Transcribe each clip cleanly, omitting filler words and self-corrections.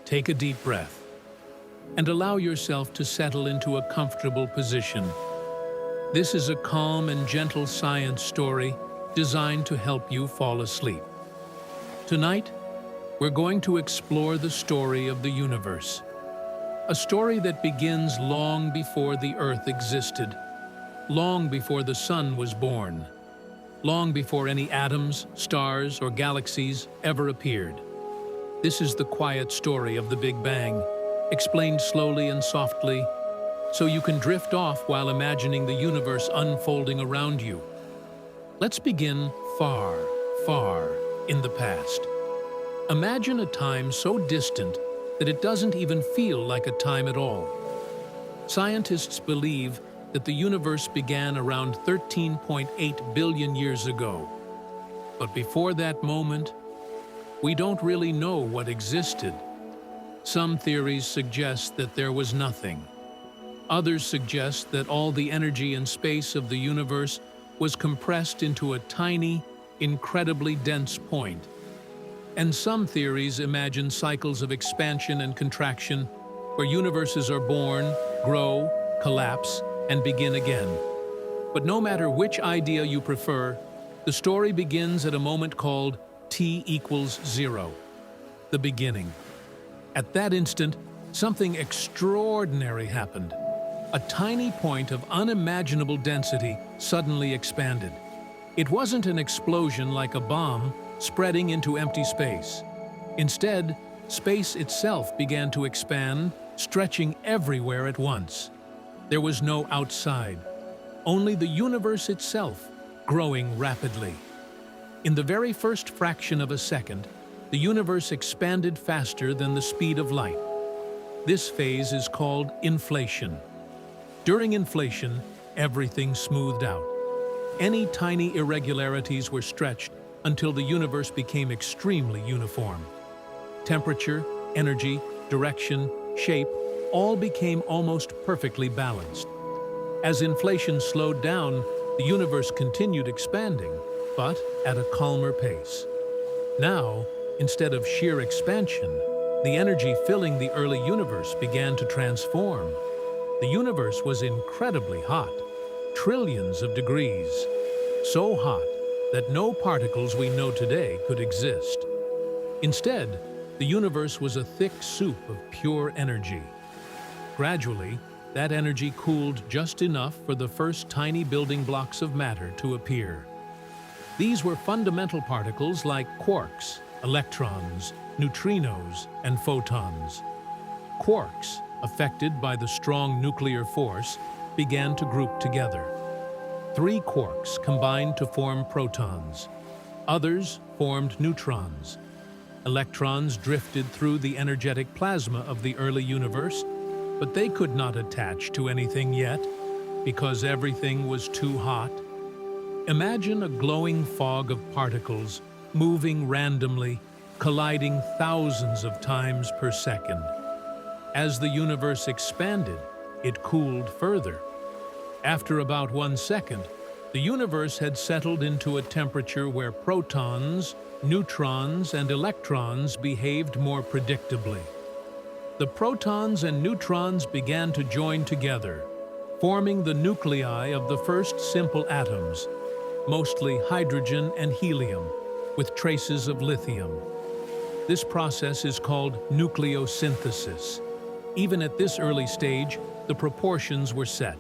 Take a deep breath and allow yourself to settle into a comfortable position. This is a calm and gentle science story designed to help you fall asleep. Tonight, we're going to explore the story of the universe. A story that begins long before the Earth existed, long before the sun was born, long before any atoms, stars, or galaxies ever appeared. This is the quiet story of the Big Bang, explained slowly and softly, so you can drift off while imagining the universe unfolding around you. Let's begin far, far in the past. Imagine a time so distant that it doesn't even feel like a time at all. Scientists believe that the universe began around 13.8 billion years ago. But before that moment, we don't really know what existed. Some theories suggest that there was nothing. Others suggest that all the energy and space of the universe was compressed into a tiny, incredibly dense point. And some theories imagine cycles of expansion and contraction, where universes are born, grow, collapse, and begin again. But no matter which idea you prefer, the story begins at a moment called T equals 0, the beginning. At that instant, something extraordinary happened. A tiny point of unimaginable density suddenly expanded. It wasn't an explosion like a bomb spreading into empty space. Instead, space itself began to expand, stretching everywhere at once. There was no outside, only the universe itself, growing rapidly. In the very first fraction of a second, the universe expanded faster than the speed of light. This phase is called inflation. During inflation, everything smoothed out. Any tiny irregularities were stretched until the universe became extremely uniform. Temperature, energy, direction, shape, all became almost perfectly balanced. As inflation slowed down, the universe continued expanding, but at a calmer pace. Now, instead of sheer expansion, the energy filling the early universe began to transform. The universe was incredibly hot, trillions of degrees, so hot that no particles we know today could exist. Instead, the universe was a thick soup of pure energy. Gradually, that energy cooled just enough for the first tiny building blocks of matter to appear. These were fundamental particles like quarks, electrons, neutrinos, and photons. Quarks, affected by the strong nuclear force, began to group together. 3 quarks combined to form protons. Others formed neutrons. Electrons drifted through the energetic plasma of the early universe, but they could not attach to anything yet, because everything was too hot. Imagine a glowing fog of particles moving randomly, colliding thousands of times per second. As the universe expanded, it cooled further. After about 1 second, the universe had settled into a temperature where protons, neutrons, and electrons behaved more predictably. The protons and neutrons began to join together, forming the nuclei of the first simple atoms, mostly hydrogen and helium, with traces of lithium. This process is called nucleosynthesis. Even at this early stage, the proportions were set,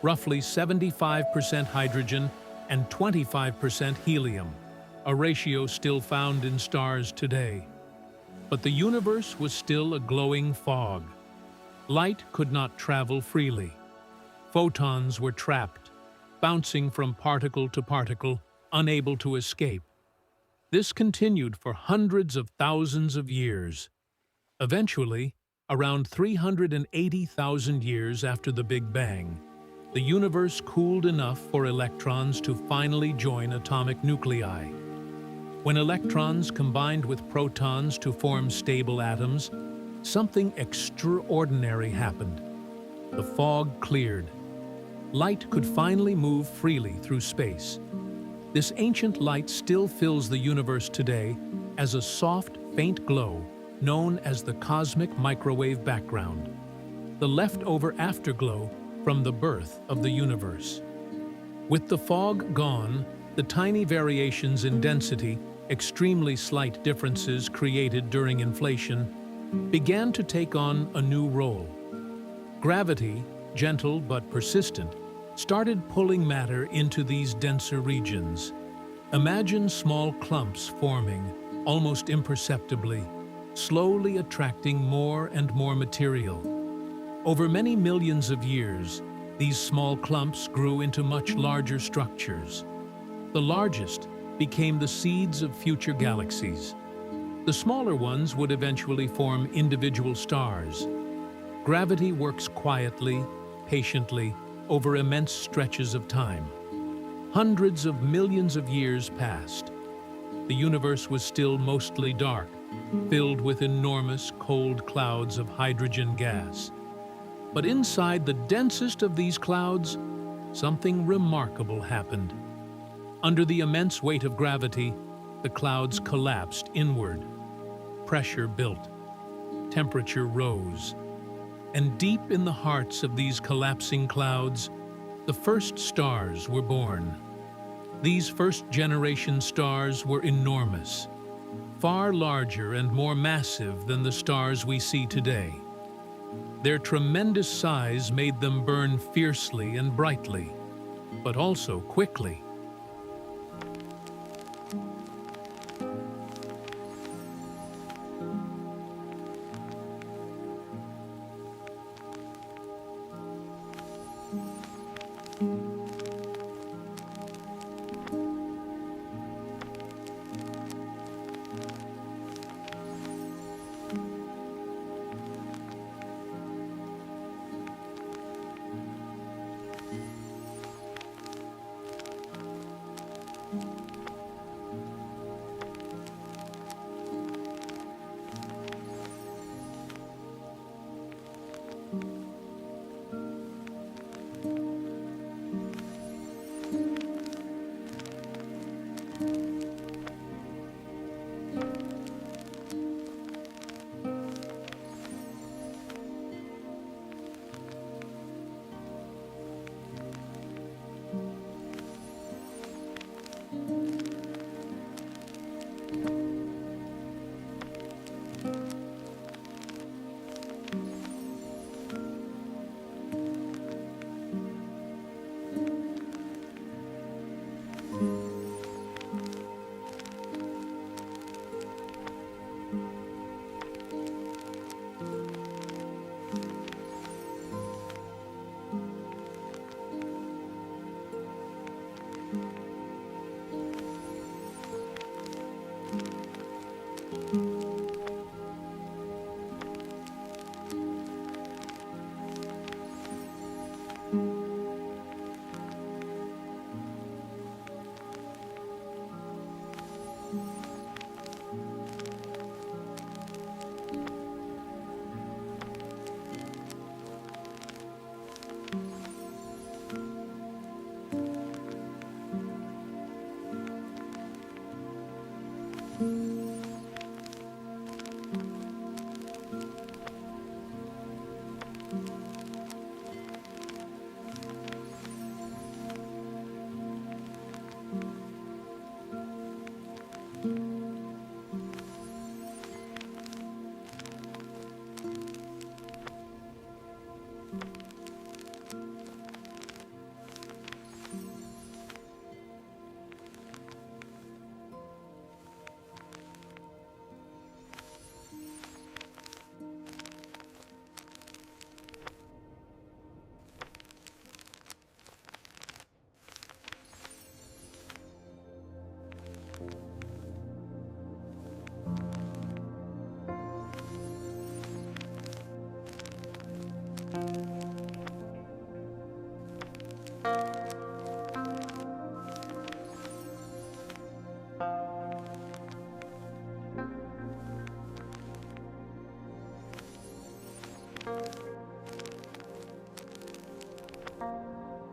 roughly 75% hydrogen and 25% helium, a ratio still found in stars today. But the universe was still a glowing fog. Light could not travel freely. Photons were trapped, bouncing from particle to particle, unable to escape. This continued for hundreds of thousands of years. Eventually, around 380,000 years after the Big Bang, the universe cooled enough for electrons to finally join atomic nuclei. When electrons combined with protons to form stable atoms, something extraordinary happened. The fog cleared. Light could finally move freely through space. This ancient light still fills the universe today as a soft, faint glow, known as the cosmic microwave background, the leftover afterglow from the birth of the universe. With the fog gone, the tiny variations in density, extremely slight differences created during inflation, began to take on a new role. Gravity, gentle but persistent, started pulling matter into these denser regions. Imagine small clumps forming, almost imperceptibly, slowly attracting more and more material. Over many millions of years, these small clumps grew into much larger structures. The largest became the seeds of future galaxies. The smaller ones would eventually form individual stars. Gravity works quietly, patiently, over immense stretches of time. Hundreds of millions of years passed. The universe was still mostly dark, filled with enormous cold clouds of hydrogen gas. But inside the densest of these clouds, something remarkable happened. Under the immense weight of gravity, the clouds collapsed inward. Pressure built, temperature rose, and deep in the hearts of these collapsing clouds, the first stars were born. These first-generation stars were enormous, far larger and more massive than the stars we see today. Their tremendous size made them burn fiercely and brightly, but also quickly.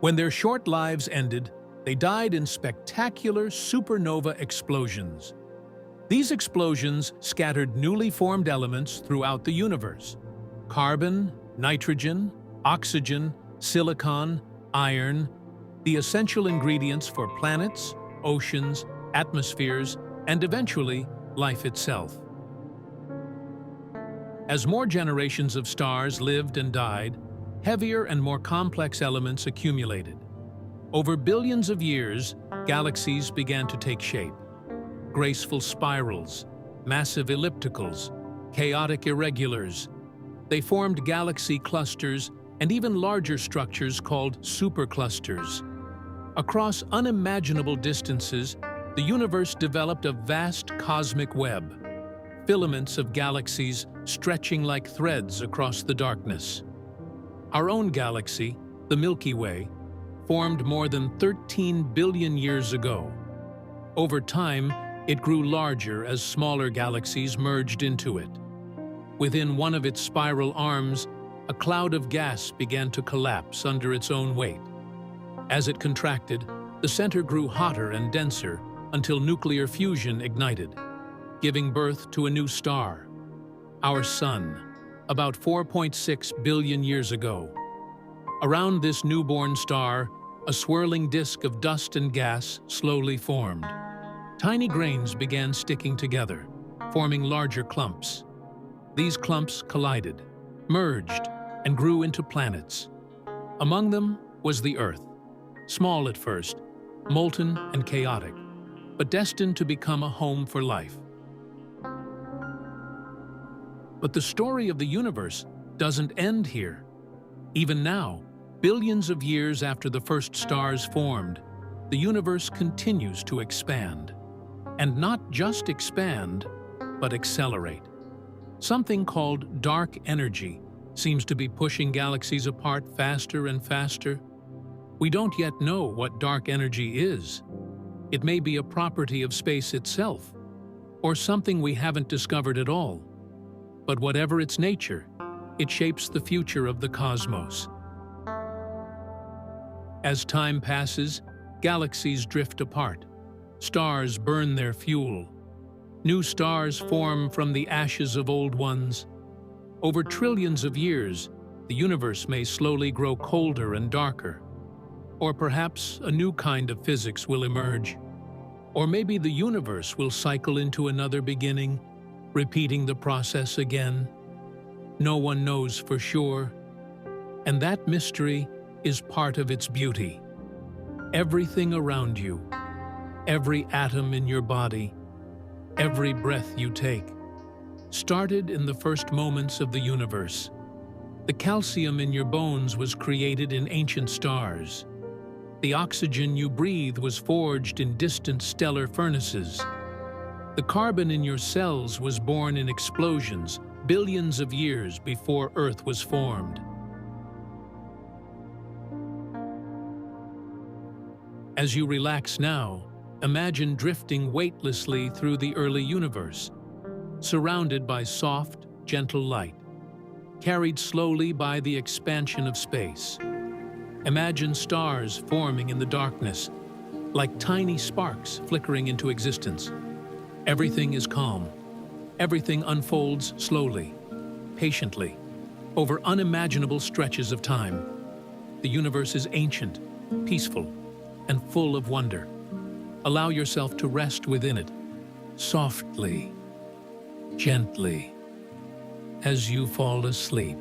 When their short lives ended, they died in spectacular supernova explosions. These explosions scattered newly formed elements throughout the universe: carbon, nitrogen, oxygen, silicon, iron, the essential ingredients for planets, oceans, atmospheres, and eventually, life itself. As more generations of stars lived and died, heavier and more complex elements accumulated. Over billions of years, galaxies began to take shape. Graceful spirals, massive ellipticals, chaotic irregulars. They formed galaxy clusters and even larger structures called superclusters. Across unimaginable distances, the universe developed a vast cosmic web, filaments of galaxies stretching like threads across the darkness. Our own galaxy, the Milky Way, formed more than 13 billion years ago. Over time, it grew larger as smaller galaxies merged into it. Within one of its spiral arms, a cloud of gas began to collapse under its own weight. As it contracted, the center grew hotter and denser until nuclear fusion ignited, giving birth to a new star, our Sun, about 4.6 billion years ago. Around this newborn star, a swirling disk of dust and gas slowly formed. Tiny grains began sticking together, forming larger clumps. These clumps collided, merged, and grew into planets. Among them was the Earth, small at first, molten and chaotic, but destined to become a home for life. But the story of the universe doesn't end here. Even now, billions of years after the first stars formed, the universe continues to expand. And not just expand, but accelerate. Something called dark energy seems to be pushing galaxies apart faster and faster. We don't yet know what dark energy is. It may be a property of space itself, or something we haven't discovered at all. But whatever its nature, it shapes the future of the cosmos. As time passes, galaxies drift apart. Stars burn their fuel. New stars form from the ashes of old ones. Over trillions of years, the universe may slowly grow colder and darker. Or perhaps a new kind of physics will emerge. Or maybe the universe will cycle into another beginning, repeating the process again. No one knows for sure. And that mystery is part of its beauty. Everything around you, every atom in your body, every breath you take, started in the first moments of the universe. The calcium in your bones was created in ancient stars. The oxygen you breathe was forged in distant stellar furnaces. The carbon in your cells was born in explosions billions of years before Earth was formed. As you relax now, imagine drifting weightlessly through the early universe, surrounded by soft, gentle light, carried slowly by the expansion of space. Imagine stars forming in the darkness, like tiny sparks flickering into existence. Everything is calm. Everything unfolds slowly, patiently, over unimaginable stretches of time. The universe is ancient, peaceful, and full of wonder. Allow yourself to rest within it, softly, gently, as you fall asleep.